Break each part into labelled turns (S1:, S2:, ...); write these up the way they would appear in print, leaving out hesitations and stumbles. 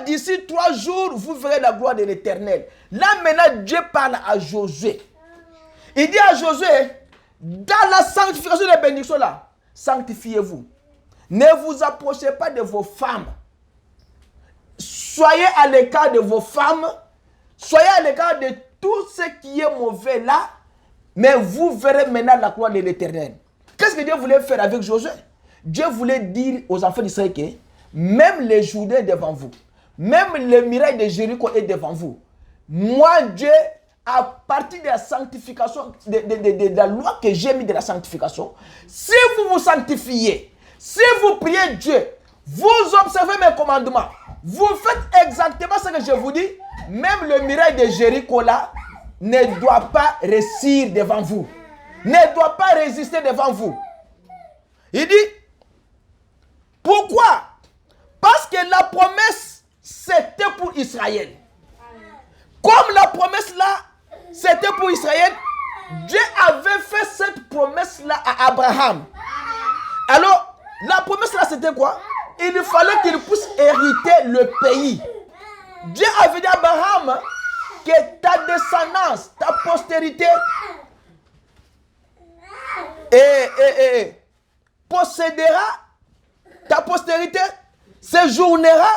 S1: d'ici 3 jours, vous verrez la gloire de l'Éternel. Là, maintenant, Dieu parle à Josué. Il dit à Josué, dans la sanctification des bénédictions là, sanctifiez-vous. Ne vous approchez pas de vos femmes. Soyez à l'écart de vos femmes. Soyez à l'écart de tout ce qui est mauvais là. Mais vous verrez maintenant la gloire de l'Éternel. Qu'est-ce que Dieu voulait faire avec Josué? Dieu voulait dire aux enfants d'Israël que même les Jourdains devant vous, même le miracle de Jéricho est devant vous. Moi, Dieu, à partir de la sanctification, de la loi que j'ai mis de la sanctification, si vous vous sanctifiez, si vous priez Dieu, vous observez mes commandements, vous faites exactement ce que je vous dis, même le miracle de Jéricho là ne doit pas réussir devant vous, ne doit pas résister devant vous. Il dit, pourquoi? Parce que la promesse, c'était pour Israël. Comme la promesse là, c'était pour Israël, Dieu avait fait cette promesse là à Abraham. Alors, la promesse là, c'était quoi? Il fallait qu'il puisse hériter le pays. Dieu avait dit à Abraham que ta descendance, ta postérité, possédera, ta postérité séjournera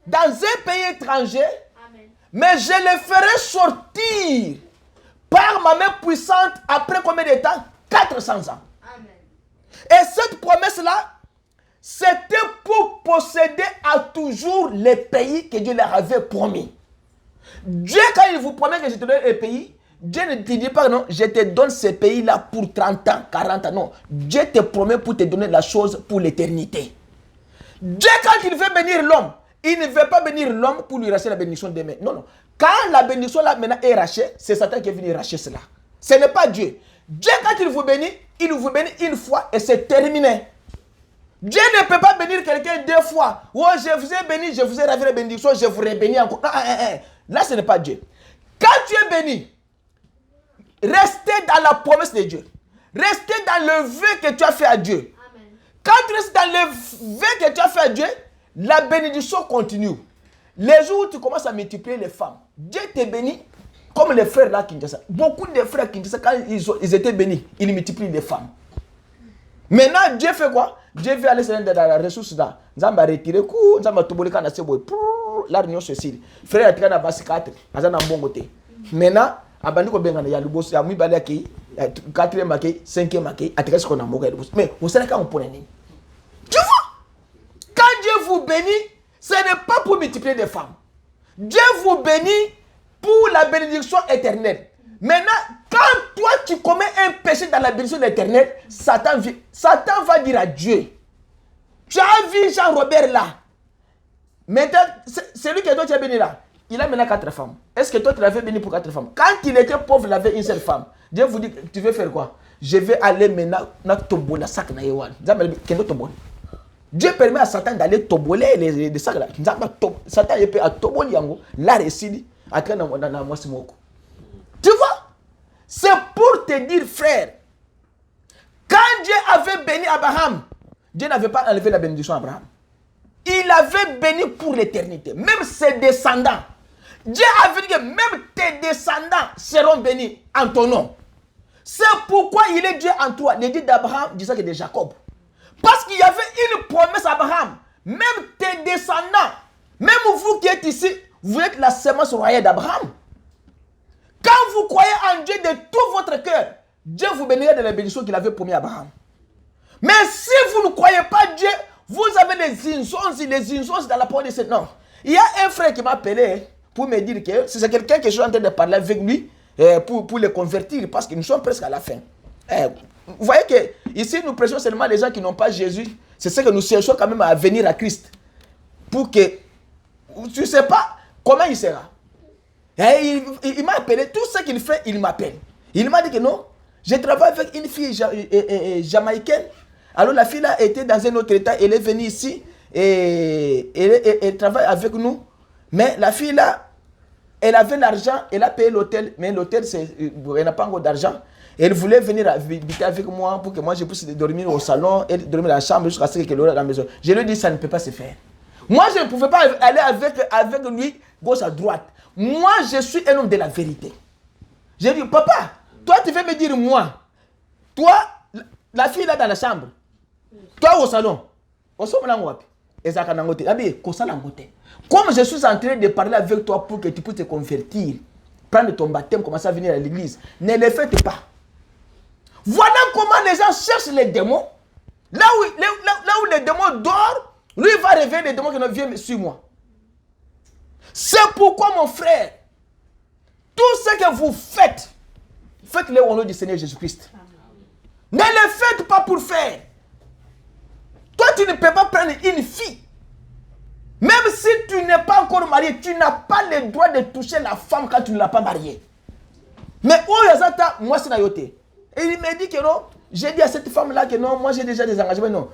S1: dans un pays étranger. Amen. Mais je le ferai sortir par ma main puissante après combien de temps? 400 ans. Amen. Et cette promesse-là, c'était pour posséder à toujours les pays que Dieu leur avait promis. Dieu, quand il vous promet que je te donne les pays, Dieu ne te dit pas non, je te donne ces pays-là pour 30 ans, 40 ans. Non, Dieu te promet pour te donner la chose pour l'éternité. Dieu, quand il veut bénir l'homme, il ne veut pas bénir l'homme pour lui racheter la bénédiction demain. Non, non. Quand la bénédiction là maintenant est rachetée, c'est Satan qui est venu racheter cela. Ce n'est pas Dieu. Dieu, quand il vous bénit une fois et c'est terminé. Dieu ne peut pas bénir quelqu'un 2 fois. Oh, je vous ai béni, je vous ai ravi la bénédiction, je vous ai béni encore. Là, ce n'est pas Dieu. Quand tu es béni, restez dans la promesse de Dieu. Restez dans le vœu que tu as fait à Dieu. Amen. Quand tu restes dans le vœu que tu as fait à Dieu, la bénédiction continue. Les jours où tu commences à multiplier les femmes, Dieu te bénit comme les frères là à Kinshasa. Beaucoup de frères à Kinshasa, quand ils étaient bénis, ils multiplient les femmes. Maintenant, Dieu fait quoi? Dieu veut aller dans la ressource là. Nous allons retirer le coup, nous allons tomber dans le la réunion Cécile. Frère, il y a 4, nous allons bon côté. Maintenant, abandi ko benga ya luboso ya mwibale ki 4e maké 5e maké atikasi ko na moka luboso mais vous savez quand on pone nini tu vois quand Dieu vous bénit ce n'est pas pour multiplier des femmes. Dieu vous bénit pour la bénédiction éternelle. Maintenant quand toi tu commets un péché dans la bénédiction éternelle, Satan va dire à Dieu, tu as vu Jean-Robert là, maintenant c'est lui qui toi tu as béni là. Il a maintenant 4 femmes. Est-ce que toi tu l'avais béni pour 4 femmes? Quand il était pauvre, il avait une seule femme. Dieu vous dit, tu veux faire quoi? Je vais aller maintenant dans tombola sac na yewan. Dieu permet à Satan d'aller tomboler les sacs là. Satan il peut à tomboli yango, la récidi, à train dans moi simoko. Tu vois? C'est pour te dire frère, quand Dieu avait béni Abraham, Dieu n'avait pas enlevé la bénédiction à Abraham. Il avait béni pour l'éternité, même ses descendants. Dieu avait dit que même tes descendants seront bénis en ton nom. C'est pourquoi il est Dieu en toi. Le Dieu d'Abraham disait que de Jacob. Parce qu'il y avait une promesse à Abraham. Même tes descendants, même vous qui êtes ici, vous êtes la semence royale d'Abraham. Quand vous croyez en Dieu de tout votre cœur, Dieu vous bénira de la bénédiction qu'il avait promis à Abraham. Mais si vous ne croyez pas Dieu, vous avez les insolences dans la parole de cette nom. Il y a un frère qui m'a appelé pour me dire que c'est quelqu'un que je suis en train de parler avec lui pour le convertir parce que nous sommes presque à la fin. Vous voyez que ici nous prêchons seulement les gens qui n'ont pas Jésus. C'est ce que nous cherchons quand même à venir à Christ. Pour que tu ne sais pas comment il sera. Et il m'a appelé, tout ce qu'il fait, il m'appelle. Il m'a dit que non, je travaille avec une fille jamaïcaine. Alors la fille là était dans un autre état, elle est venue ici et elle travaille avec nous. Mais la fille là, elle avait l'argent, elle a payé l'hôtel, mais l'hôtel, elle n'a pas encore d'argent. Elle voulait venir habiter avec moi pour que moi je puisse dormir au salon, et dormir dans la chambre jusqu'à ce qu'elle aura à la maison. Je lui ai dit ça ne peut pas se faire. Moi, je ne pouvais pas aller avec lui gauche à droite. Moi, je suis un homme de la vérité. J'ai dit, papa, toi, tu veux me dire moi. Toi, la fille là dans la chambre. Toi au salon. Au salon, comme je suis en train de parler avec toi pour que tu puisses te convertir, prendre ton baptême, commencer à venir à l'église, ne le faites pas. Voilà comment les gens cherchent les démons. Là où les démons dorment, lui il va réveiller les démons qui ne viennent sur moi. C'est pourquoi mon frère, tout ce que vous faites, faites-le au nom du Seigneur Jésus-Christ. Ne le faites pas pour faire. Toi, tu ne peux pas prendre une fille. Même si tu n'es pas encore marié, tu n'as pas le droit de toucher la femme quand tu ne l'as pas mariée. Mais moi, c'est nayoté. Et il me dit que non, j'ai dit à cette femme-là que non, moi j'ai déjà des engagements. Non.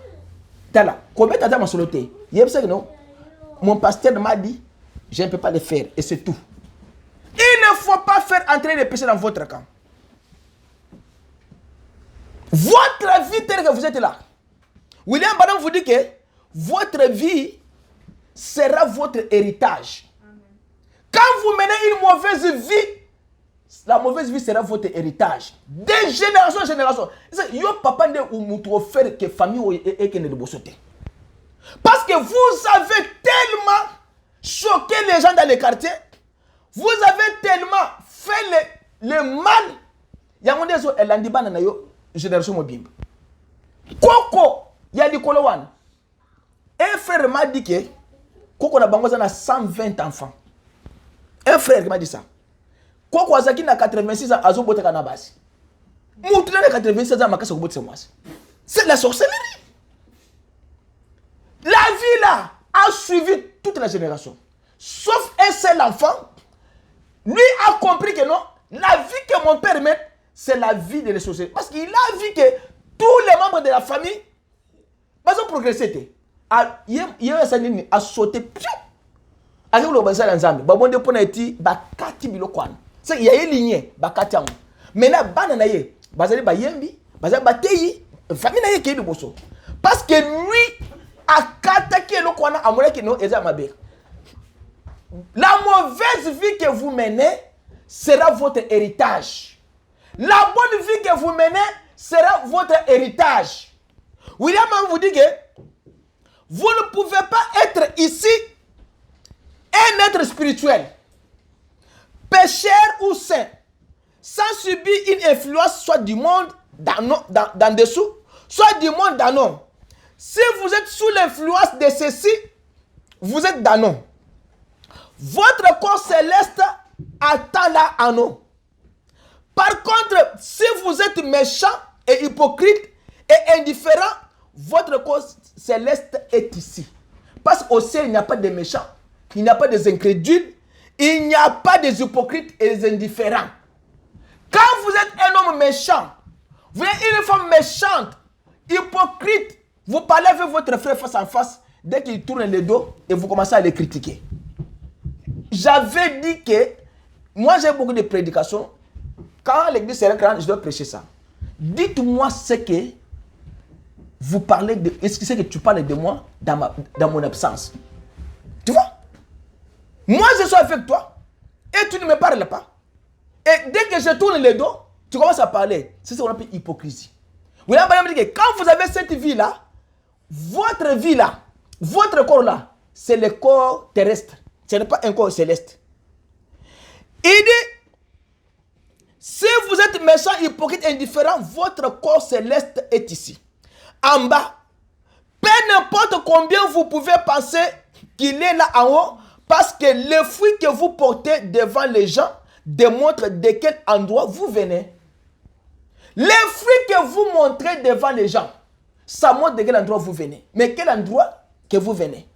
S1: Tala, combien t'as ma soloté? Il que non. Mon pasteur m'a dit, je ne peux pas le faire. Et c'est tout. Il ne faut pas faire entrer les péchés dans votre camp. Votre vie telle que vous êtes là. William Branham vous dit que votre vie sera votre héritage. Amen. Quand vous menez une mauvaise vie, la mauvaise vie sera votre héritage. De génération en génération. Yo papa ne ou offert que famille et que ne bosote. Parce que vous avez tellement choqué les gens dans les quartiers. Vous avez tellement fait le mal. Yangonde so elandibana na yo génération mobimba. Koko ya likolo wana. Un frère m'a dit que Koko na bango na 120 enfants. Un frère qui m'a dit ça. Koko azaki na 86 ans azoboteka na basi. Mutu na 86 ans makasa kobotisa mwasi. C'est la sorcellerie. La vie là a suivi toute la génération. Sauf un seul enfant. Lui a compris que non, la vie que mon père met, c'est la vie de la société. Parce qu'il a vu que tous les membres de la famille ont progressé. Il a sauté. Il y a une lignée. Maintenant, parce que lui a attaqué le Kwana à qui nous est à ma belle. La mauvaise vie que vous menez sera votre héritage. La bonne vie que vous menez sera votre héritage. William vous dit que vous ne pouvez pas être ici un être spirituel, pécheur ou saint, sans subir une influence soit du monde dans dessous, soit du monde dans nous. Si vous êtes sous l'influence de ceci, vous êtes dans nous. Votre corps céleste attend là en nous. Par contre, si vous êtes méchant et hypocrite et indifférent, votre corps céleste est ici. Parce qu'au ciel, il n'y a pas de méchants, il n'y a pas des incrédules, il n'y a pas des hypocrites et des indifférents. Quand vous êtes un homme méchant, vous êtes une femme méchante, hypocrite, vous parlez avec votre frère face à face, dès qu'il tourne le dos et vous commencez à les critiquer. J'avais dit que, moi j'ai beaucoup de prédications, quand l'église est grande, je dois prêcher ça. Dites-moi ce que vous parlez de, est-ce que c'est que tu parles de moi dans mon absence? Tu vois? Moi je suis avec toi et tu ne me parles pas. Et dès que je tourne le dos, tu commences à parler. C'est ce qu'on appelle hypocrisie. Vous voyez, que quand vous avez cette vie-là, votre vie-là, votre corps-là, c'est le corps terrestre. Ce n'est pas un corps céleste. Il dit, si vous êtes méchant, hypocrite, indifférent, votre corps céleste est ici. En bas, peu n'importe combien vous pouvez penser qu'il est là en haut, parce que le fruit que vous portez devant les gens démontre de quel endroit vous venez. Les fruits que vous montrez devant les gens, ça montre de quel endroit vous venez. Mais quel endroit que vous venez.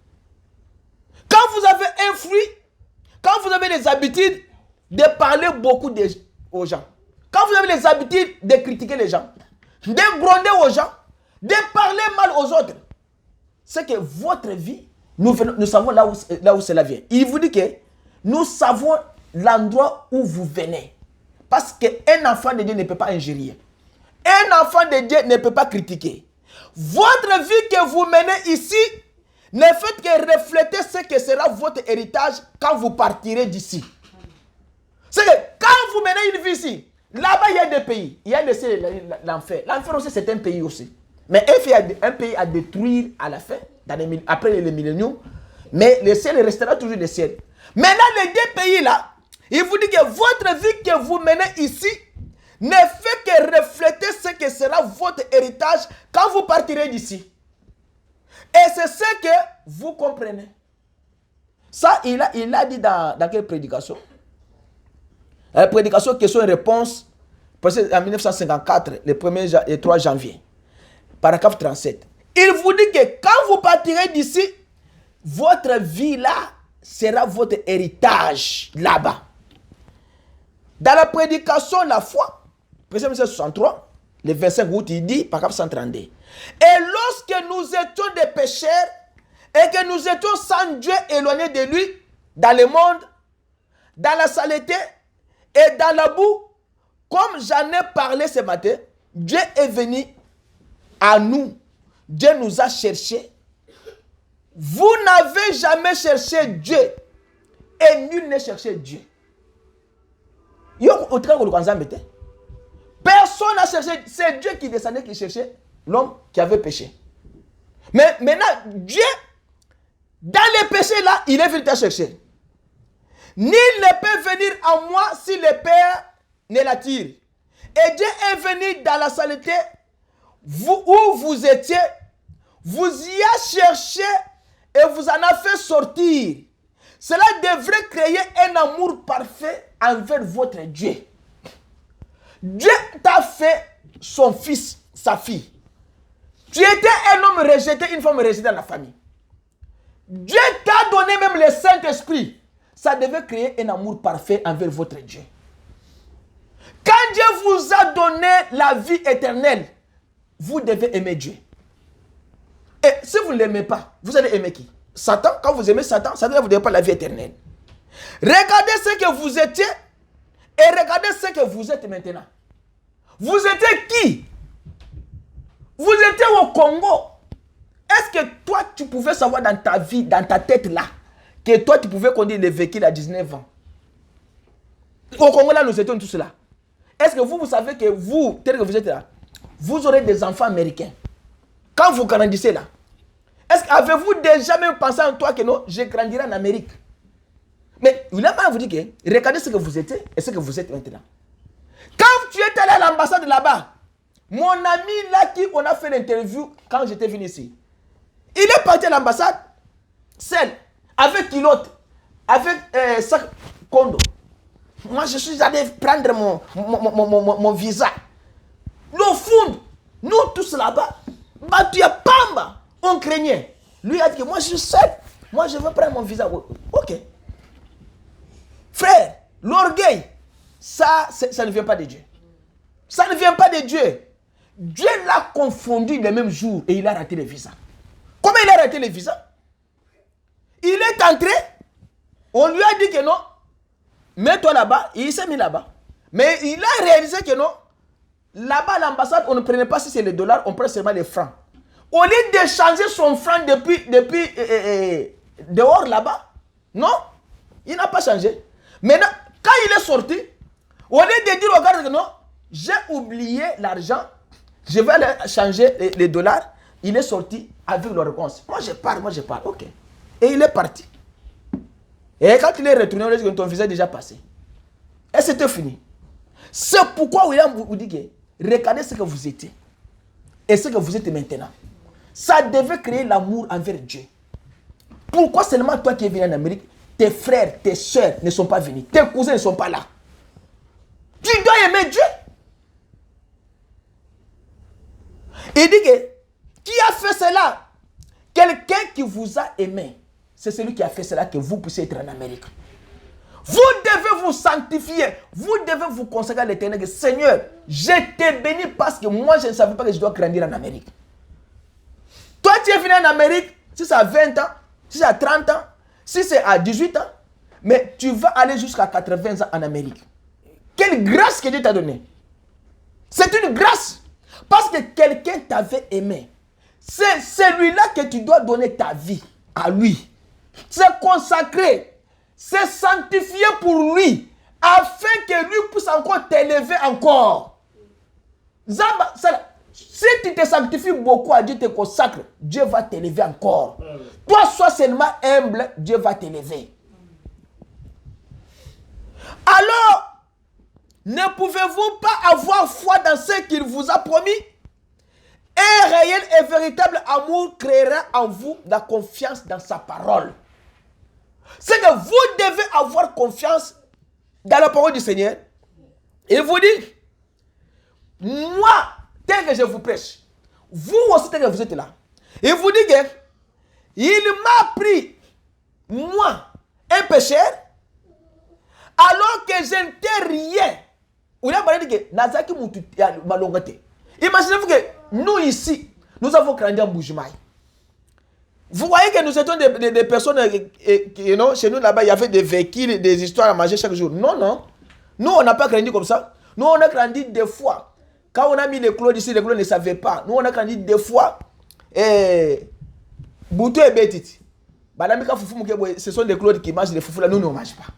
S1: Quand vous avez un fruit, quand vous avez les habitudes de parler beaucoup aux gens, quand vous avez les habitudes de critiquer les gens, de gronder aux gens, de parler mal aux autres, c'est que votre vie, nous savons là où cela vient. Il vous dit que nous savons l'endroit où vous venez. Parce qu'un enfant de Dieu ne peut pas ingérer. Un enfant de Dieu ne peut pas critiquer. Votre vie que vous menez ici, ne faites que refléter héritage quand vous partirez d'ici. C'est que quand vous menez une vie ici, là-bas il y a des pays. Il y a l'enfer. L'enfer aussi c'est un pays aussi. Mais un pays à détruire à la fin, après le millénium. Mais le ciel restera toujours le ciel. Maintenant les deux pays là, il vous dit que votre vie que vous menez ici ne fait que refléter ce que sera votre héritage quand vous partirez d'ici. Et c'est ce que vous comprenez. Ça, il a dit dans quelle prédication? La prédication question et réponse, en 1954, le 3 janvier, paragraphe 37. Il vous dit que quand vous partirez d'ici, votre vie là sera votre héritage là-bas. Dans la prédication, la foi, verset 1963, le 25 août, il dit, paragraphe 132. Et lorsque nous étions des pécheurs et que nous étions sans Dieu éloignés de lui, dans le monde, dans la saleté et dans la boue, comme j'en ai parlé ce matin, Dieu est venu à nous. Dieu nous a cherchés. Vous n'avez jamais cherché Dieu et nul n'a cherché Dieu. Personne n'a cherché. C'est Dieu qui descendait, qui cherchait l'homme qui avait péché. Mais maintenant, Dieu, dans les péchés là, il est venu te chercher. Nul ne peut venir à moi si le Père ne l'attire. Et Dieu est venu dans la saleté où vous étiez, vous y a cherché et vous en a fait sortir. Cela devrait créer un amour parfait envers votre Dieu. Dieu t'a fait son fils, sa fille. Tu étais un homme rejeté, une femme rejetée dans la famille. Dieu t'a donné même le Saint-Esprit. Ça devait créer un amour parfait envers votre Dieu. Quand Dieu vous a donné la vie éternelle, vous devez aimer Dieu. Et si vous ne l'aimez pas, vous allez aimer qui? Satan. Quand vous aimez Satan, Satan ne vous donne pas la vie éternelle. Regardez ce que vous étiez et regardez ce que vous êtes maintenant. Vous étiez qui? Vous étiez au Congo. Est-ce que toi, tu pouvais savoir dans ta vie, dans ta tête là, que toi, tu pouvais conduire le véhicule à 19 ans? Au Congo, là, nous étions tous là. Est-ce que vous savez que vous, tel que vous êtes là, vous aurez des enfants américains? Quand vous grandissez là, est-ce qu'avez-vous déjà même pensé en toi que non, je grandirai en Amérique? Mais il a pas vous dire que regardez ce que vous étiez et ce que vous êtes maintenant. Quand tu es allé à l'ambassade là-bas, mon ami là qui on a fait l'interview quand j'étais venu ici, il est parti à l'ambassade seul, avec pilote, avec sac condo. Moi je suis allé prendre mon visa. Nous fond, nous tous là-bas, Batuya Pamba, on craignait. Lui a dit que moi je suis seul, moi je veux prendre mon visa. Ok. Frère, l'orgueil, ça ne vient pas de Dieu. Ça ne vient pas de Dieu. Dieu l'a confondu le même jour et il a raté le visa. Comment il a raté le visa? Il est entré, on lui a dit que non, mets-toi là-bas, il s'est mis là-bas. Mais il a réalisé que non, là-bas à l'ambassade, on ne prenait pas si c'est les dollars, on prend seulement les francs. Au lieu d'échanger son franc depuis dehors là-bas, non, il n'a pas changé. Maintenant, quand il est sorti, au lieu de dire au gars que non, j'ai oublié l'argent, je vais aller changer les dollars, il est sorti avec la réponse. Moi je pars, ok. Et il est parti. Et quand il est retourné, on lui a dit que ton visa est déjà passé. Et c'était fini. C'est pourquoi William vous dit que regardez ce que vous étiez et ce que vous êtes maintenant. Ça devait créer l'amour envers Dieu. Pourquoi seulement toi qui es venu en Amérique, tes frères, tes soeurs ne sont pas venus, tes cousins ne sont pas là? Tu dois aimer Dieu. Il dit que qui a fait cela? Quelqu'un qui vous a aimé. C'est celui qui a fait cela que vous puissiez être en Amérique. Vous devez vous sanctifier. Vous devez vous consacrer à l'Éternel. Seigneur, je t'ai béni parce que moi je ne savais pas que je dois grandir en Amérique. Toi tu es venu en Amérique, si c'est à 20 ans, si c'est à 30 ans, si c'est à 18 ans, mais tu vas aller jusqu'à 80 ans en Amérique. Quelle grâce que Dieu t'a donnée. C'est une grâce. Parce que quelqu'un t'avait aimé. C'est celui-là que tu dois donner ta vie à lui. se consacrer, se sanctifier pour lui, afin que lui puisse encore t'élever encore. Si tu te sanctifies beaucoup à Dieu, te consacres, Dieu va t'élever encore. Toi, sois seulement humble, Dieu va t'élever. Alors, ne pouvez-vous pas avoir foi dans ce qu'il vous a promis? Un réel et véritable amour créera en vous la confiance dans sa parole. C'est que vous devez avoir confiance dans la parole du Seigneur. Et vous dites, moi, tel que je vous prêche, vous aussi tel que vous êtes là. Et vous dites que il m'a pris, moi, un pécheur, alors que je n'étais rien. Imaginez-vous que nous ici, nous avons grandi en Bujumaï. Vous voyez que nous étions des personnes, chez nous là-bas, il y avait des véhicules, des histoires à manger chaque jour. Non, non. Nous, on n'a pas grandi comme ça. Nous, on a grandi des fois. Quand on a mis les clous ici, les clous ne savaient pas. Nous, on a grandi des fois. Boutou et Bétit. Ce sont des clous qui mangent les foufous là. Nous, ne mangons pas.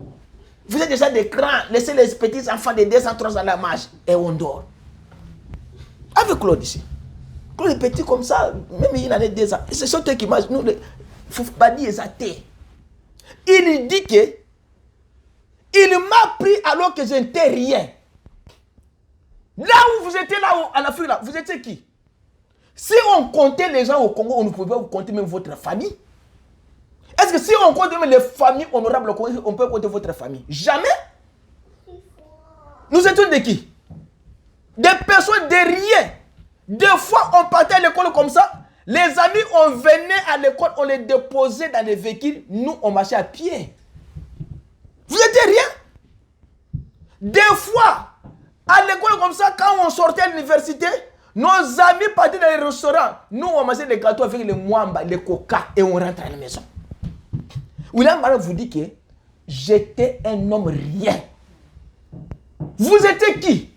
S1: Vous êtes déjà des grands. Laissez les petits enfants de 200, 300 à la marche. Et on dort. Avec Claude ici. Claude est petit comme ça. Même il en a 2 ans. Ce sont eux qui mangent. Nous, il faut pas dire ça. Il dit que il m'a pris alors que je n'étais rien. Là où vous étiez, là où, en Afrique, là, vous étiez qui? Si on comptait les gens au Congo, on ne pouvait pas compter même votre famille. Est-ce que si on compte même les familles honorables au Congo, on peut compter votre famille? Jamais. Nous étions de qui? Des personnes de rien. Des fois, on partait à l'école comme ça. Les amis, on venait à l'école, on les déposait dans les véhicules. Nous, on marchait à pied. Vous étiez rien. Des fois, à l'école comme ça, quand on sortait à l'université, nos amis partaient dans les restaurants. Nous, on mangeait les gâteaux avec les mwamba, les coca, et on rentrait à la maison. William Barrow vous dit que j'étais un homme rien. Vous étiez qui?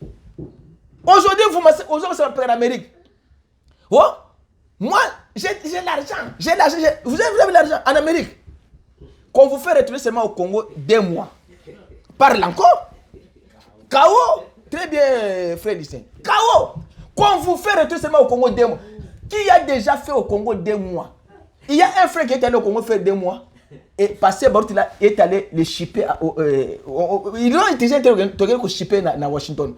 S1: Aujourd'hui, vous m'appelez en Amérique. Oh, moi, j'ai l'argent. J'ai l'argent. Vous avez l'argent en Amérique. Qu'on vous fait retourner seulement au Congo 2 mois. Parle encore. K.O. Très bien, frère Lucien. K.O. Qu'on vous fait retourner seulement au Congo 2 mois. Qui a déjà fait au Congo 2 mois? Il y a un frère qui est allé au Congo faire 2 mois. Et passé Barout est allé le shipper. Ils ont déjà été shipper à Washington.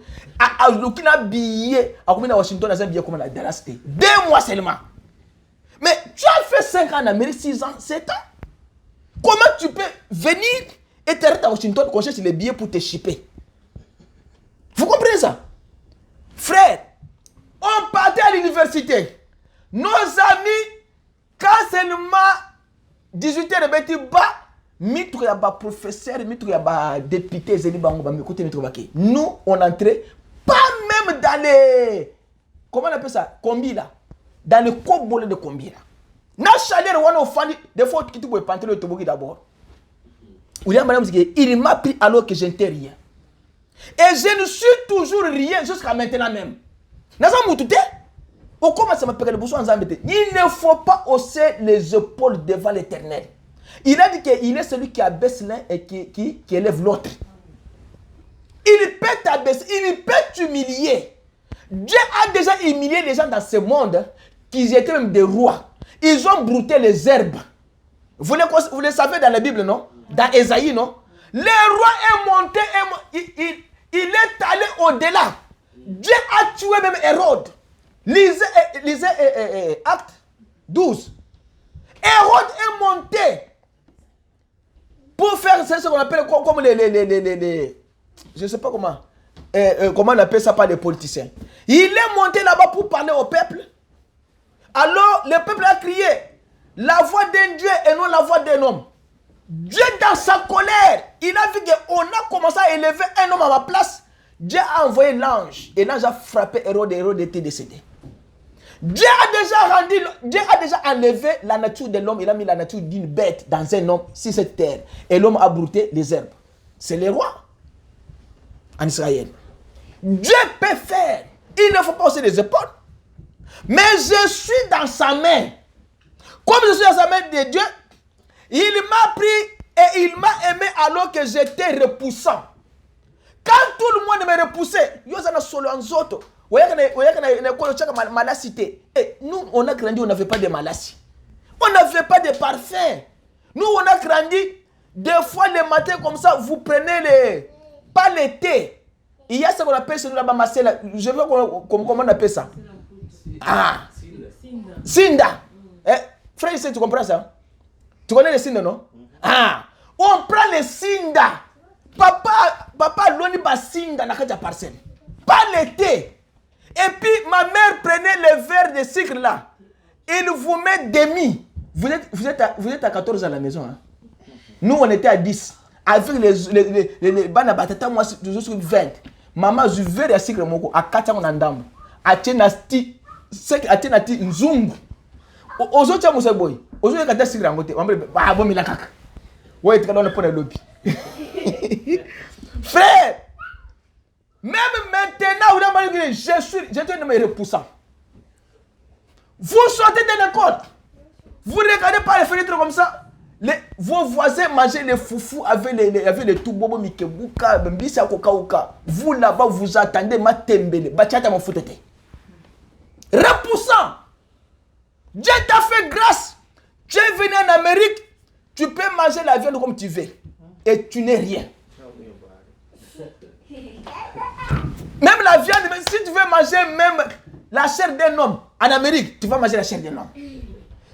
S1: Aucun billet à Washington dans un billet comme Dallas. 2 mois seulement. Mais tu as fait 5 ans en Amérique, 6 ans, 7 ans. Comment tu peux venir et t'arrêter à Washington qu'on cherche les billets pour te shipper? Vous comprenez ça? Frère, on partait à l'université. Nos amis, quand seulement 18h, il y a des professeurs, il y a des députés, nous, on entrait pas même dans les... Comment on appelle ça? Combi là. Dans le cobolé de combi là. Dans chaleur, on a fait des fois qui pouvait panter le toboggan d'abord. Il m'a pris alors que je n'étais rien. Et je ne suis toujours rien jusqu'à maintenant même. Il ne faut pas hausser les épaules devant l'Éternel. Il a dit qu'il est celui qui abaisse l'un et qui élève l'autre. Il peut t'abaisser, il peut t'humilier. Dieu a déjà humilié les gens dans ce monde qui étaient même des rois. Ils ont brouté les herbes. Vous le savez dans la Bible, non? Dans Ésaïe, non? Le roi est monté, il est allé au-delà. Dieu a tué même Hérode. Lisez Acte 12. Hérode est monté pour faire ce qu'on appelle comme les je ne sais pas comment on appelle ça par les politiciens. Il est monté là-bas pour parler au peuple. Alors le peuple a crié la voix d'un Dieu et non la voix d'un homme. Dieu dans sa colère, il a vu qu'on a commencé à élever un homme à ma place. Dieu a envoyé l'ange et l'ange a frappé Hérode et Hérode était décédé. Dieu a déjà enlevé la nature de l'homme, il a mis la nature d'une bête dans un homme sur cette terre. Et l'homme a brouté les herbes. C'est les rois en Israël. Dieu peut faire. Il ne faut pas hausser les épaules. Mais je suis dans sa main. Comme je suis dans sa main de Dieu, Il m'a pris et il m'a aimé alors que j'étais repoussant. Quand tout le monde me repoussait, nous, on a grandi, on n'avait pas de malasses. On n'avait pas de parfum. Nous, on a grandi, des fois, le matin, comme ça, vous prenez pas le thé. Il y a ce qu'on appelle celui-là, je veux comment on appelle ça? Ah, Sinda. Frère, tu comprends ça? Tu connais le Sinda, non? Ah, on prend le Sinda. Papa, l'on ba Sinda na kaja parcelle. Pas le thé. Et puis, ma mère prenait le verre de sucre là. Il vous met demi. Vous êtes à 14 à la maison. Hein? Nous, on était à 10. Avec les banabatata, moi, je suis 20. Maman, je veux le sucre à 4 ans en dame. À Tchenasti, à Tchenasti, Nzungu. Aux autres, je suis boy. Aux autres, je suis sucre à côté. On va dire, ah, bon, il a caca. Ouais, tu as donné pour le lobby. Frère, même maintenant, je suis un repoussant. Vous sortez de l'école. Vous regardez pas les fenêtres comme ça. Vos voisins mangeaient les foufous avec les toubobo mikebuka, mbisa kokauka. Vous là-bas, vous attendez ma tembele. Bachata ma foutete. Repoussant. Dieu t'a fait grâce. Tu es venu en Amérique. Tu peux manger la viande comme tu veux. Et tu n'es rien. Même la viande, si tu veux manger même la chair d'un homme en Amérique, tu vas manger la chair d'un homme.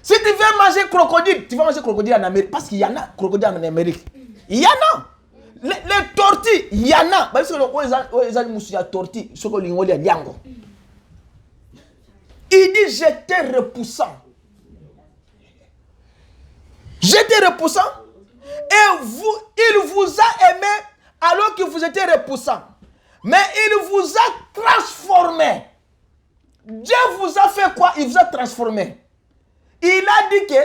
S1: Si tu veux manger crocodile, tu vas manger crocodile en Amérique. Parce qu'il y en a crocodile en Amérique. Il y en a. Les tortilles, il y en a. Parce que les tortilles, il dit j'étais repoussant. J'étais repoussant. Et il vous a aimé alors que vous étiez repoussant. Mais il vous a transformé. Dieu vous a fait quoi? Il vous a transformé. Il a dit que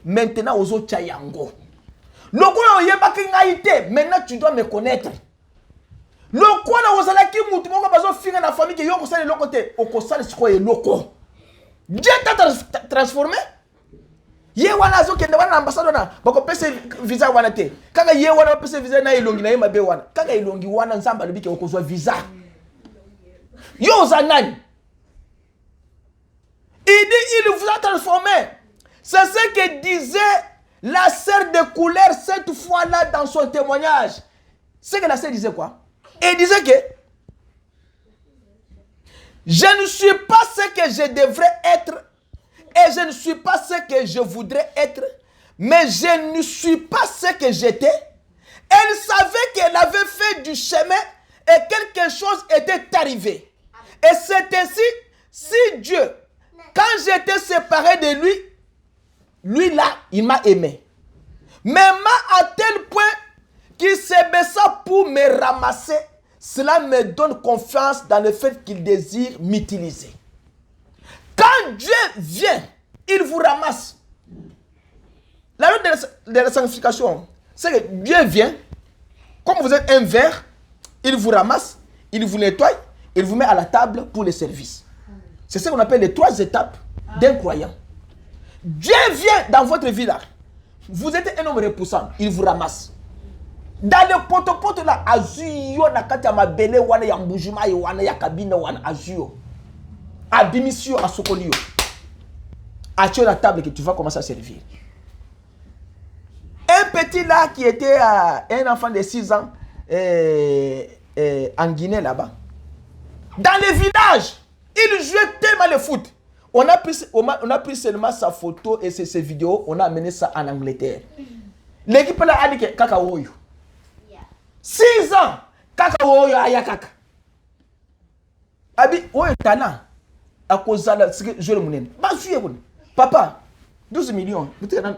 S1: maintenant aux autres yango. Maintenant tu dois me connaître. Dieu t'a transformé. Ye wana zo kende wana ambassadeur na bako pese visa wana te kaka ye wana pese visa na ilongi na ye mabe wana kaka ilongi wana nzamba lobike okozwa visa yo zanani. Il vous a transformé. C'est ce que disait la sœur de couleur cette fois-là dans son témoignage. C'est que la sœur disait quoi? Elle disait que je ne suis pas ce que je devrais être. Et je ne suis pas ce que je voudrais être, mais je ne suis pas ce que j'étais. Elle savait qu'elle avait fait du chemin et quelque chose était arrivé. Et c'est ainsi, si Dieu, quand j'étais séparé de lui, lui là, il m'a aimé. Mais m'a à tel point qu'il s'est baissé pour me ramasser. Cela me donne confiance dans le fait qu'il désire m'utiliser. Quand Dieu vient, il vous ramasse. La loi de la sanctification, c'est que Dieu vient, comme vous êtes un verre, il vous ramasse, il vous nettoie, il vous met à la table pour les services. C'est ce qu'on appelle les 3 étapes d'un croyant. Dieu vient dans votre vie là. Vous êtes un homme repoussant, il vous ramasse. Dans le pote là, azuyo nakati ya mabele wana ya mbujuma wana ya kabine wana azuyo. Abimisio à Sokolio. À la table que tu vas commencer à servir. Un petit là qui était un enfant de 6 ans en Guinée là-bas. Dans le village, il jouait tellement le foot. On a pris seulement sa photo et ses vidéos, on a amené ça en Angleterre. L'équipe là a dit que Kakaoyo. 6 ans, Kakaoyo ayakaka. Abi, oyo talent. À cause de ce que je le monnaie. Papa, 12 millions. Vous êtes un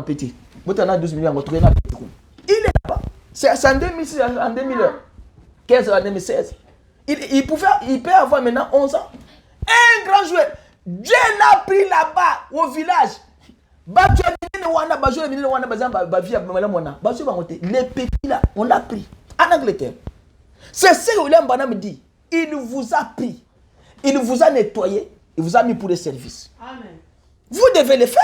S1: petit. Vous êtes 12 millions. Il est là-bas. C'est en 2006, en 2015, en 2016. Il peut avoir maintenant 11 ans. Un grand joueur. Dieu l'a pris là-bas, au village. Les petits là, on l'a pris. En Angleterre. C'est ce que William Branham me dit. Il vous a pris. Il vous a nettoyé, il vous a mis pour les services. Amen. Vous devez le faire.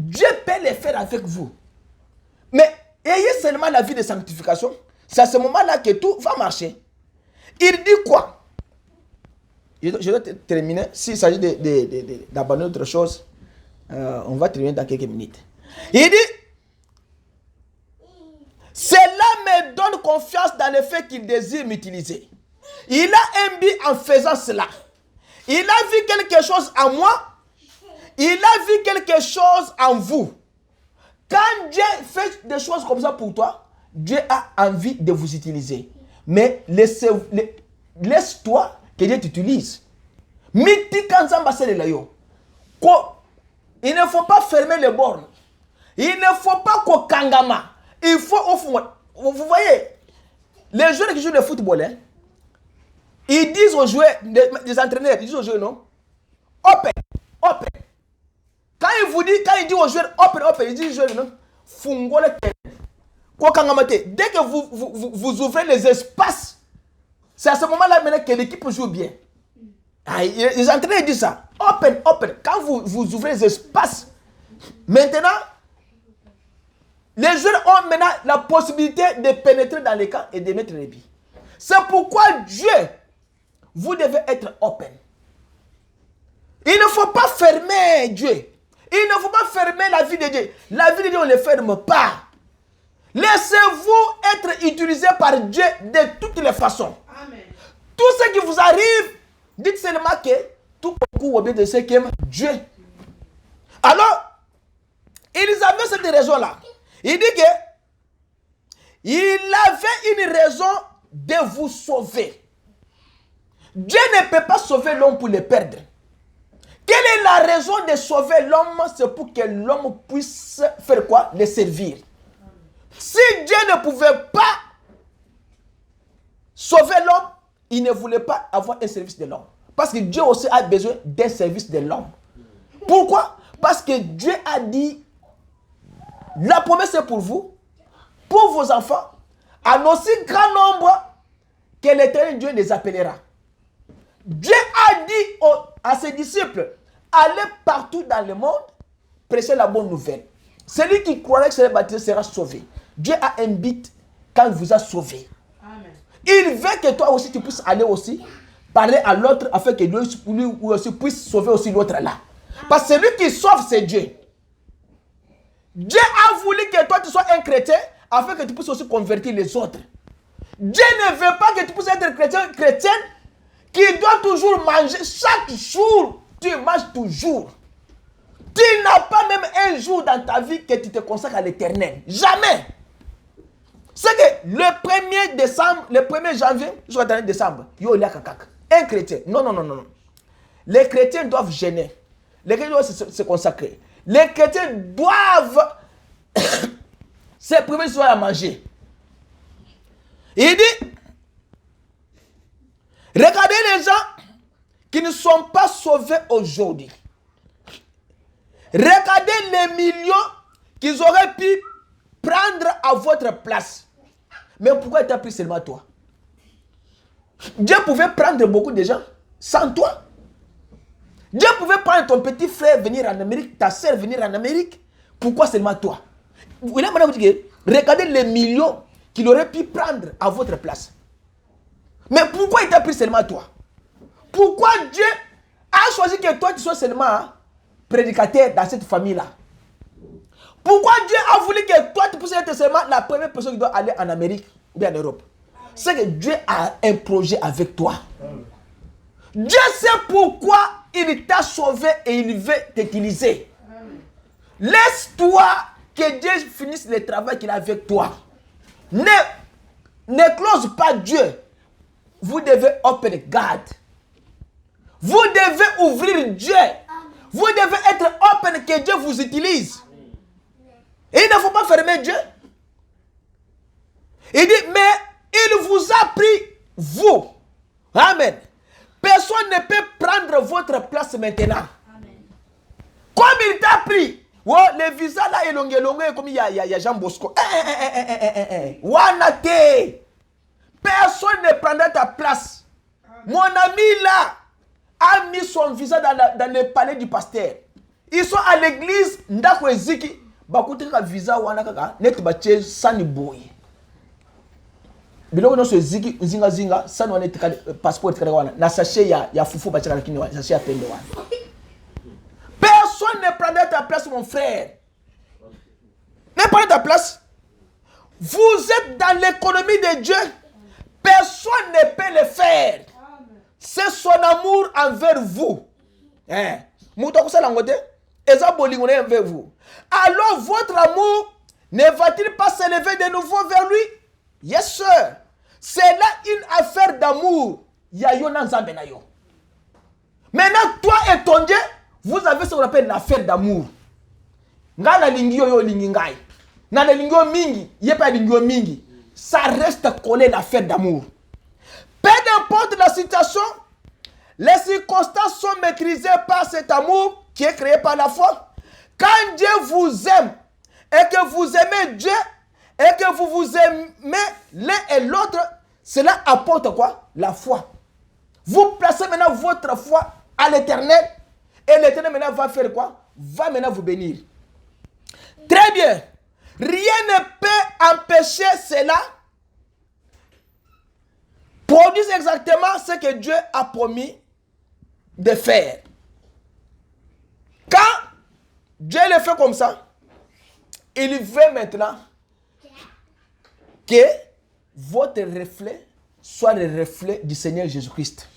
S1: Dieu peut les faire avec vous. Mais ayez seulement la vie de sanctification. C'est à ce moment-là que tout va marcher. Il dit quoi? Je dois terminer. S'il s'agit d'abandonner autre chose, on va terminer dans quelques minutes. Il dit, cela me donne confiance dans le fait qu'il désire m'utiliser. Il a un but en faisant cela. Il a vu quelque chose en moi. Il a vu quelque chose en vous. Quand Dieu fait des choses comme ça pour toi, Dieu a envie de vous utiliser. Mais laisse-toi que Dieu t'utilise. Il ne faut pas fermer les bornes. Il ne faut pas qu'au kangama. Il faut au fond. Vous voyez, les joueurs qui jouent le football, hein, ils disent aux joueurs, les entraîneurs, ils disent aux joueurs, non? Open, open. Quand il dit aux joueurs, open, open, ils disent aux joueurs, non? Fungo le terrain. Dès que vous ouvrez les espaces, c'est à ce moment-là maintenant que l'équipe joue bien. Les entraîneurs disent ça. Open, open. Quand vous ouvrez les espaces, maintenant, les joueurs ont maintenant la possibilité de pénétrer dans les camps et de mettre les billes. C'est pourquoi Dieu, vous devez être open. Il ne faut pas fermer Dieu. Il ne faut pas fermer la vie de Dieu. La vie de Dieu, on ne le ferme pas. Laissez-vous être utilisé par Dieu de toutes les façons. Amen. Tout ce qui vous arrive, dites seulement que tout beaucoup obéit de ce qu'aime Dieu. Alors, ils avaient cette raison-là. Il dit que il avait une raison de vous sauver. Dieu ne peut pas sauver l'homme pour le perdre. Quelle est la raison de sauver l'homme? C'est pour que l'homme puisse faire quoi? Le servir. Si Dieu ne pouvait pas sauver l'homme, il ne voulait pas avoir un service de l'homme. Parce que Dieu aussi a besoin d'un service de l'homme. Pourquoi? Parce que Dieu a dit, la promesse est pour vous, pour vos enfants, en aussi grand nombre que l'Éternel Dieu les appellera. Dieu a dit à ses disciples, allez partout dans le monde, prêchez la bonne nouvelle. Celui qui croira que sera baptisé sera sauvé. Dieu a un but quand il vous a sauvé. Amen. Il veut que toi aussi tu puisses aller aussi parler à l'autre afin que lui aussi puisse sauver aussi l'autre là. Parce que celui qui sauve, c'est Dieu. Dieu a voulu que toi tu sois un chrétien afin que tu puisses aussi convertir les autres. Dieu ne veut pas que tu puisses être chrétien qui doit toujours manger. Chaque jour, tu manges toujours. Tu n'as pas même un jour dans ta vie que tu te consacres à l'Éternel. Jamais. C'est que le 1er décembre, le 1er janvier, jusqu'au dernier décembre, un chrétien. Non. Les chrétiens doivent jeûner. Les chrétiens doivent se consacrer. Les chrétiens doivent se priver soir à manger. Il dit, regardez les gens qui ne sont pas sauvés aujourd'hui. Regardez les millions qu'ils auraient pu prendre à votre place. Mais pourquoi il t'a pris seulement toi? Dieu pouvait prendre beaucoup de gens sans toi. Dieu pouvait prendre ton petit frère venir en Amérique, ta soeur venir en Amérique. Pourquoi seulement toi? Regardez les millions qu'il aurait pu prendre à votre place. Mais pourquoi il t'a pris seulement toi? Pourquoi Dieu a choisi que toi tu sois seulement prédicateur dans cette famille-là? Pourquoi Dieu a voulu que toi tu puisses être seulement la première personne qui doit aller en Amérique ou bien en Europe? C'est que Dieu a un projet avec toi. Dieu sait pourquoi il t'a sauvé et il veut t'utiliser. Laisse-toi que Dieu finisse le travail qu'il a avec toi. Ne close pas Dieu. Vous devez open God. Vous devez ouvrir Dieu. Vous devez être open que Dieu vous utilise. Et il ne faut pas fermer Dieu. Il dit, mais il vous a pris, vous. Amen. Personne ne peut prendre votre place maintenant. Amen. Comme il t'a pris. Oh, le visa là est long, comme il y a Jean Bosco. Wanate. Personne ne prendra ta place. Amen. Mon ami là a mis son visa dans le palais du pasteur. Ils sont à l'église, ndako eziki, bakutika visa wana kaka, net bache sani boy. Biloko no so eziki zinga sani wana tika passeport kaka wana. Na sachet ya fufu bache kaka kini wana, sachet ya pembe wana. Personne ne prendra ta place mon frère. Ne prenez ta place. Vous êtes dans l'économie de Dieu. Personne ne peut le faire. C'est son amour envers vous. Alors votre amour ne va-t-il pas s'élever de nouveau vers lui? Yes sir. C'est là une affaire d'amour. Maintenant toi et ton Dieu, vous avez ce qu'on appelle une affaire d'amour. Ça reste collé l'affaire d'amour. Peu importe la situation, les circonstances sont maîtrisées par cet amour qui est créé par la foi. Quand Dieu vous aime et que vous aimez Dieu et que vous vous aimez l'un et l'autre, cela apporte quoi? La foi. Vous placez maintenant votre foi à l'Éternel et l'Éternel maintenant va faire quoi? Va maintenant vous bénir. Très bien. Rien ne peut empêcher cela. Produisent exactement ce que Dieu a promis de faire. Quand Dieu le fait comme ça, il veut maintenant que votre reflet soit le reflet du Seigneur Jésus-Christ.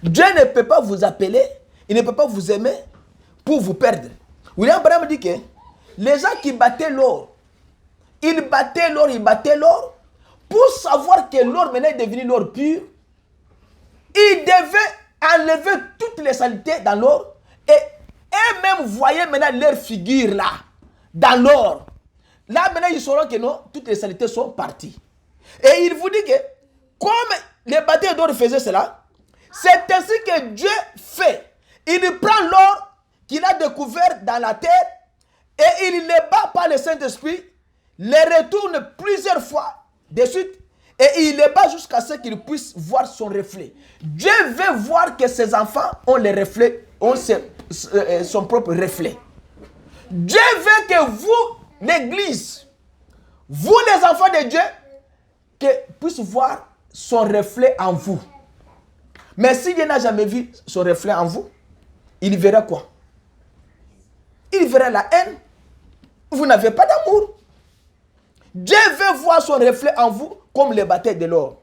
S1: Dieu ne peut pas vous appeler, il ne peut pas vous aimer pour vous perdre. William Branham dit que les gens qui battaient l'or, ils battaient l'or, pour savoir que l'or maintenant est devenu l'or pur, ils devaient enlever toutes les saletés dans l'or et eux-mêmes voyaient maintenant leur figure là, dans l'or. Là maintenant ils sauront que non, toutes les saletés sont parties. Et il vous dit que comme les batteurs d'or faisaient cela, c'est ainsi que Dieu fait. Il prend l'or qu'il a découvert dans la terre et il les bat par le Saint-Esprit, les retourne plusieurs fois de suite et il les bat jusqu'à ce qu'ils puissent voir son reflet. Dieu veut voir que ses enfants ont les reflets, ont son propre reflet. Dieu veut que vous, l'église, vous les enfants de Dieu, que puissent voir son reflet en vous. Mais si Dieu n'a jamais vu son reflet en vous, il verra quoi? Il verra la haine. Vous n'avez pas d'amour. Dieu veut voir son reflet en vous comme les batailles de l'or.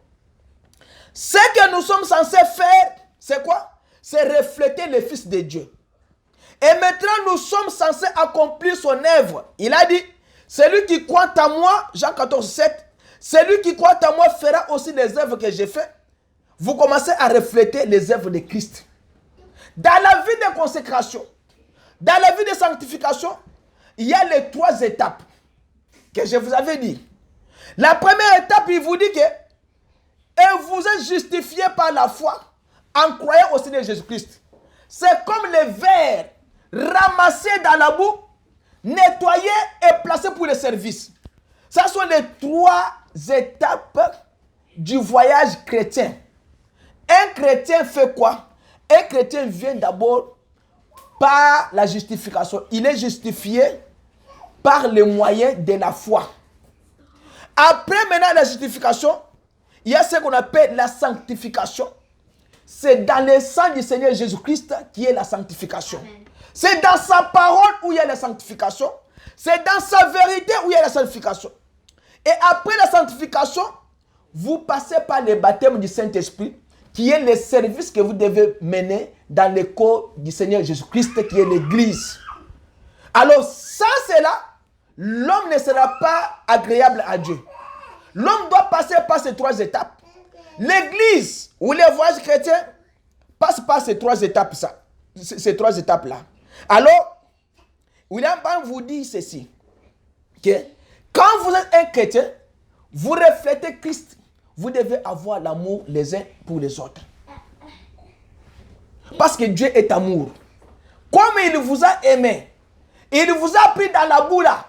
S1: Ce que nous sommes censés faire, c'est quoi? C'est refléter le Fils de Dieu. Et maintenant, nous sommes censés accomplir son œuvre. Il a dit, celui qui croit en moi, Jean 14, 7, celui qui croit en moi fera aussi les œuvres que j'ai faites. Vous commencez à refléter les œuvres de Christ. Dans la vie de consécration, dans la vie de sanctification, il y a les 3 étapes que je vous avais dit. La première étape, il vous dit que et vous êtes justifiés par la foi en croyant au Seigneur Jésus-Christ. C'est comme les vers ramassés dans la boue, nettoyés et placés pour le service. Ce sont les 3 étapes du voyage chrétien. Un chrétien fait quoi? Un chrétien vient d'abord par la justification. Il est justifié par le moyen de la foi. Après maintenant la justification, il y a ce qu'on appelle la sanctification. C'est dans le sang du Seigneur Jésus-Christ qui est la sanctification. C'est dans sa parole où il y a la sanctification. C'est dans sa vérité où il y a la sanctification. Et après la sanctification, vous passez par le baptême du Saint-Esprit, qui est le service que vous devez mener dans le corps du Seigneur Jésus-Christ, qui est l'Église. Alors, sans cela, l'homme ne sera pas agréable à Dieu. L'homme doit passer par ces 3 étapes. L'Église ou les voyages chrétiens passent par ces 3 étapes, ces 3 étapes-là. Alors, William Branham vous dit ceci, que quand vous êtes un chrétien, vous reflétez Christ. Vous devez avoir l'amour les uns pour les autres. Parce que Dieu est amour. Comme il vous a aimé, il vous a pris dans la boue là.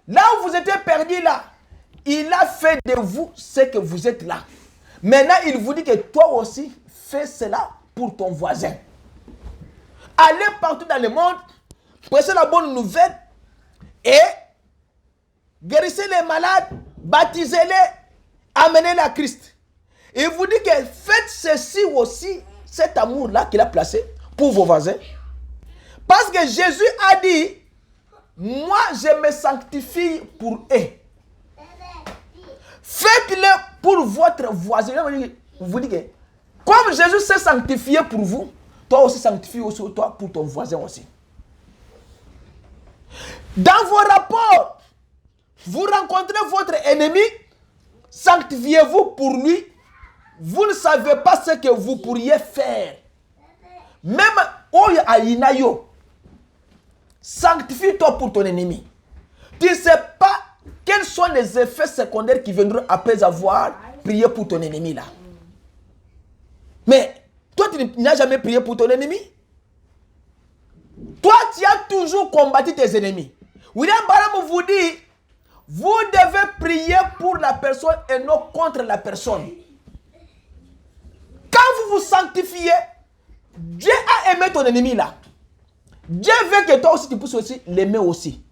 S1: Là où vous étiez perdu là, il a fait de vous ce que vous êtes là. Maintenant, il vous dit que toi aussi, fais cela pour ton voisin. Allez partout dans le monde prêchez la bonne nouvelle et guérissez les malades, baptisez-les, amenez-les à Christ. Et il vous dit que faites ceci aussi, cet amour-là qu'il a placé pour vos voisins. Parce que Jésus a dit, moi je me sanctifie pour eux. Faites-le pour votre voisin. Vous dites que, comme Jésus s'est sanctifié pour vous, toi aussi sanctifie aussi toi pour ton voisin aussi. Dans vos rapports, vous rencontrez votre ennemi, sanctifiez-vous pour lui. Vous ne savez pas ce que vous pourriez faire. Même Oya Ainayo, sanctifie-toi pour ton ennemi. Tu ne sais pas quels sont les effets secondaires qui viendront après avoir prié pour ton ennemi là. Mais toi, tu n'as jamais prié pour ton ennemi. Toi, tu as toujours combattu tes ennemis. William Branham vous dit, vous devez prier pour la personne et non contre la personne. Quand vous vous sanctifiez, Dieu a aimé ton ennemi là. Dieu veut que toi aussi tu puisses aussi l'aimer aussi.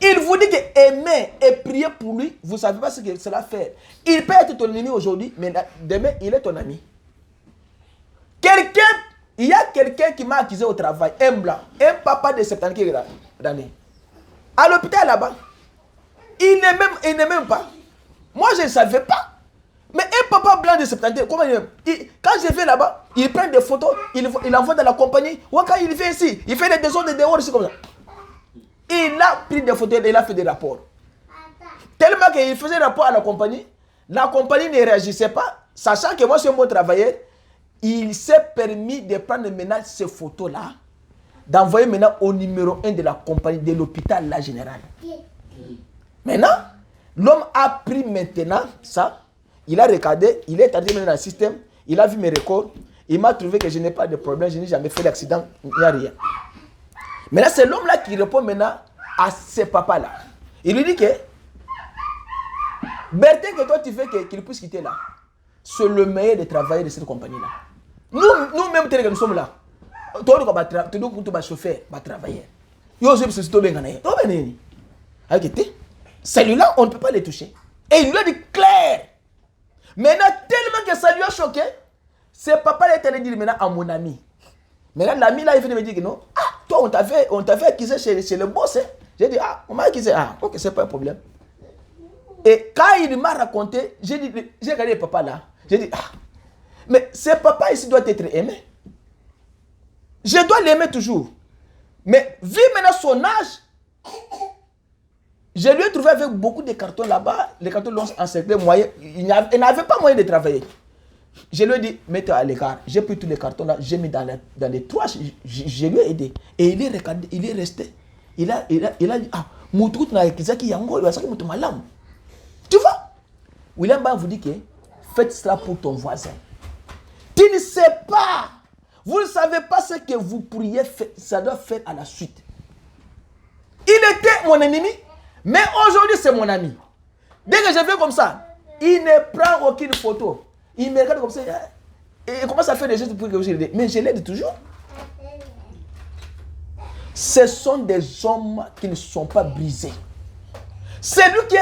S1: Il vous dit que aimer et prier pour lui, vous ne savez pas ce que cela fait. Il peut être ton ennemi aujourd'hui, mais demain il est ton ami. Il y a quelqu'un qui m'a accusé au travail, un blanc, un papa de 70 d'années. À l'hôpital là-bas, il n'est même pas. Moi je ne savais pas. Mais un papa blanc de 70 ans, comment quand je vais là-bas, il prend des photos, il envoie dans la compagnie. Ou quand il vient ici, il fait des désordres dehors ici comme ça. Il a pris des photos et il a fait des rapports. Tellement qu'il faisait rapport à la compagnie ne réagissait pas, sachant que moi je suis un bon travailleur. Il s'est permis de prendre maintenant ces photos-là, d'envoyer maintenant au numéro 1 de la compagnie, de l'hôpital là général. Maintenant, l'homme a pris maintenant ça, il a regardé, il est entré dans le système, il a vu mes records, il m'a trouvé que je n'ai pas de problème, je n'ai jamais fait d'accident, il n'y a rien. Maintenant, c'est l'homme là qui répond maintenant à ce papa-là. Il lui dit que, Bertin, que toi tu fais qu'il puisse quitter là, c'est le meilleur des travailleurs de cette compagnie-là. Nous-mêmes, nous sommes là. Toi, tu dois chauffeur, travailler. Celui-là, on ne peut pas les toucher. Et il lui a dit clair. Maintenant, tellement que ça lui a choqué, ce papa est allé dire maintenant à mon ami. Maintenant, l'ami là, il vient de me dire que non. Ah, toi, on t'avait accusé chez le boss. Hein? J'ai dit, ah, on m'a accusé. Ah, ok, c'est pas un problème. Et quand il m'a raconté, j'ai regardé le papa là. J'ai dit, ah, mais ce papa ici doit être aimé. Je dois l'aimer toujours. Mais vu maintenant son âge, je lui ai trouvé avec beaucoup de cartons là-bas. Les cartons l'ont encerclé, moyen. Il n'avait pas moyen de travailler. Je lui ai dit, mets-toi à l'écart. J'ai pris tous les cartons là, j'ai mis dans les trois. Je lui ai aidé. Et il est regardé, il est resté. Il a dit, ah, Moutout n'a qui yango, il va s'en mettre malam. Tu vois? William Ban vous dit que faites cela pour ton voisin. Tu ne sais pas. Vous ne savez pas ce que vous pourriez faire, ça doit faire à la suite. Il était mon ennemi, mais aujourd'hui c'est mon ami. Dès que je fais comme ça, il ne prend aucune photo. Il me regarde comme ça et commence à faire des gestes pour que je l'aide. Mais je l'aide toujours. Ce sont des hommes qui ne sont pas brisés. C'est lui qui est